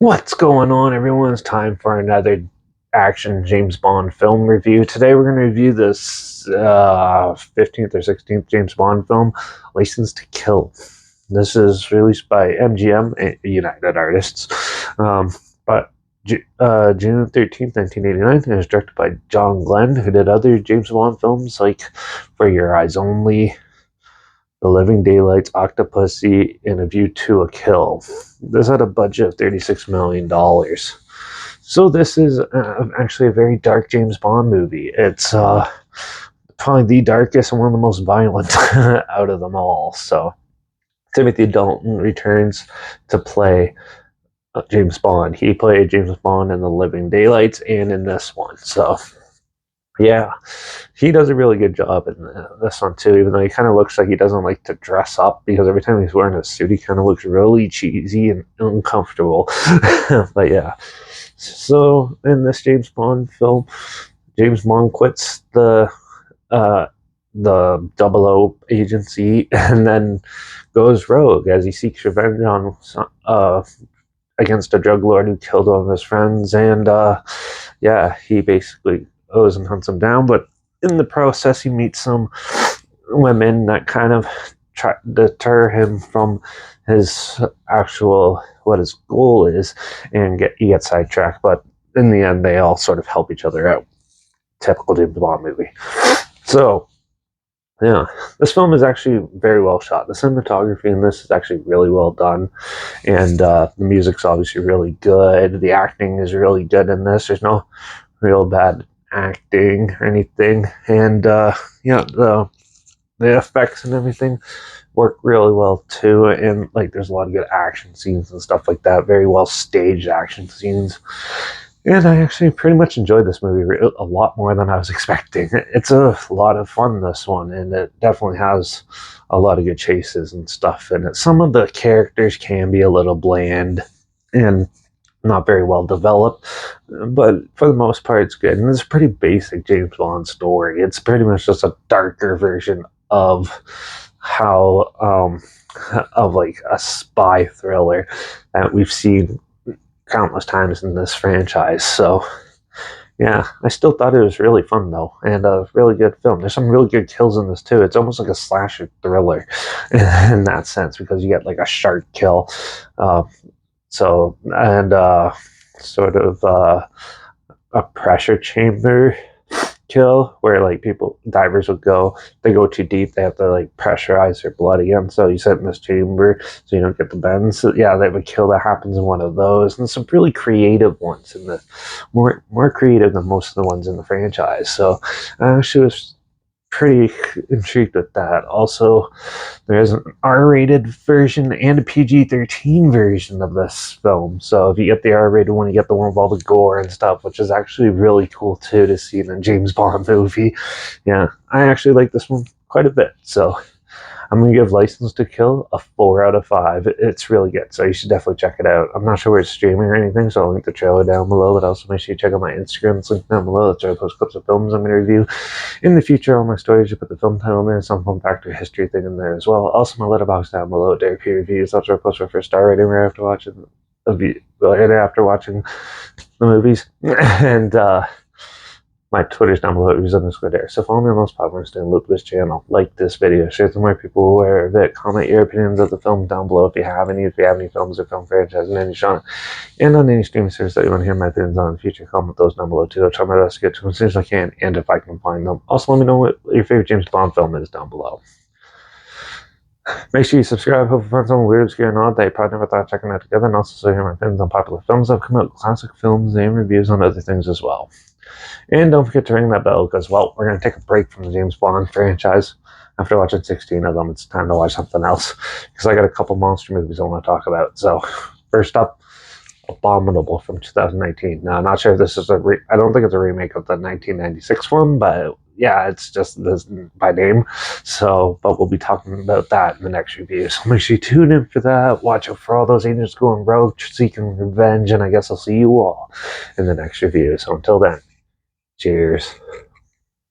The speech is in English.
What's going on, everyone? It's time for another action James Bond film review. Today we're going to review this 15th or 16th James Bond film, License to Kill. This is released by MGM, United Artists, but June 13th, 1989, and is directed by John Glenn, who did other James Bond films like For Your Eyes Only, The Living Daylights, Octopussy, and A View to a Kill. This had a budget of $36 million. So this is actually a very dark James Bond movie. It's probably the darkest and one of the most violent out of them all. So Timothy Dalton returns to play James Bond. He played James Bond in The Living Daylights and in this one. So yeah, he does a really good job in this one too, even though he kind of looks like he doesn't like to dress up, because every time he's wearing a suit he kind of looks really cheesy and uncomfortable. But yeah, so in this James Bond film, James Bond quits the Double O agency and then goes rogue as he seeks revenge on against a drug lord who killed one of his friends. And yeah, he basically goes and hunts him down, but in the process he meets some women that kind of try to deter him from his actual, what his goal is, and he gets sidetracked. But in the end they all sort of help each other out. Typical James Bond movie. So yeah, this film is actually very well shot. The cinematography in this is actually really well done, and the music's obviously really good. The acting is really good in this. There's no real bad acting or anything, and yeah, the effects and everything work really well too. And like, there's a lot of good action scenes and stuff like that. Very well staged action scenes. And I actually pretty much enjoyed this movie a lot more than I was expecting. It's a lot of fun, this one, and it definitely has a lot of good chases and stuff in it. Some of the characters can be a little bland and not very well developed, but for the most part it's good. And it's a pretty basic James Bond story. It's pretty much just a darker version of how of like a spy thriller that we've seen countless times in this franchise. So yeah, I still thought it was really fun though, and a really good film. There's some really good kills in this too. It's almost like a slasher thriller in that sense, because you get like a shark kill, so and sort of a pressure chamber kill where like divers would they go too deep, they have to like pressurize their blood again, so you sit in this chamber so you don't get the bends. So yeah, they have a kill that happens in one of those, and some really creative ones in the more creative than most of the ones in the franchise. So I actually was pretty intrigued with that. Also, there's an R-rated version and a PG-13 version of this film. So if you get the R-rated one, you get the one with all the gore and stuff, which is actually really cool too to see in a James Bond movie. Yeah, I actually like this one quite a bit. So I'm going to give License to Kill a 4 out of 5. It's really good, so you should definitely check it out. I'm not sure where it's streaming or anything, so I'll link the trailer down below, but also make sure you check out my Instagram. It's linked down below. That's where I post clips of films I'm going to review. In the future, all my stories, you put the film title in there, some fun fact or history thing in there as well. Also, my Letterbox down below, Derek P Reviews. That's where I post my first star rating right after watching the movies. And my Twitter's down below, who's on this there. So follow me on those platforms, stay in loop with this channel, like this video, share with more people aware of it, comment your opinions of the film down below if you have any films or film franchises in any genre, and on any streaming service that you want to hear my opinions on in the future, comment those down below too. I'll try my best to get to them as soon as I can, and if I can find them. Also, let me know what your favorite James Bond film is down below. Make sure you subscribe. Hope you find something weird, obscure, and odd that you probably never thought of checking out together, and also hear my opinions on popular films that have come out, classic films, and reviews on other things as well. And don't forget to ring that bell, because, well, we're going to take a break from the James Bond franchise. After watching 16 of them, it's time to watch something else, because I got a couple monster movies I want to talk about. So, first up, Abominable from 2019. Now, I'm not sure if this is I don't think it's a remake of the 1996 one, but yeah, it's just this by name. So, but we'll be talking about that in the next review. So make sure you tune in for that. Watch out for all those agents going rogue, seeking revenge, and I guess I'll see you all in the next review. So until then, cheers.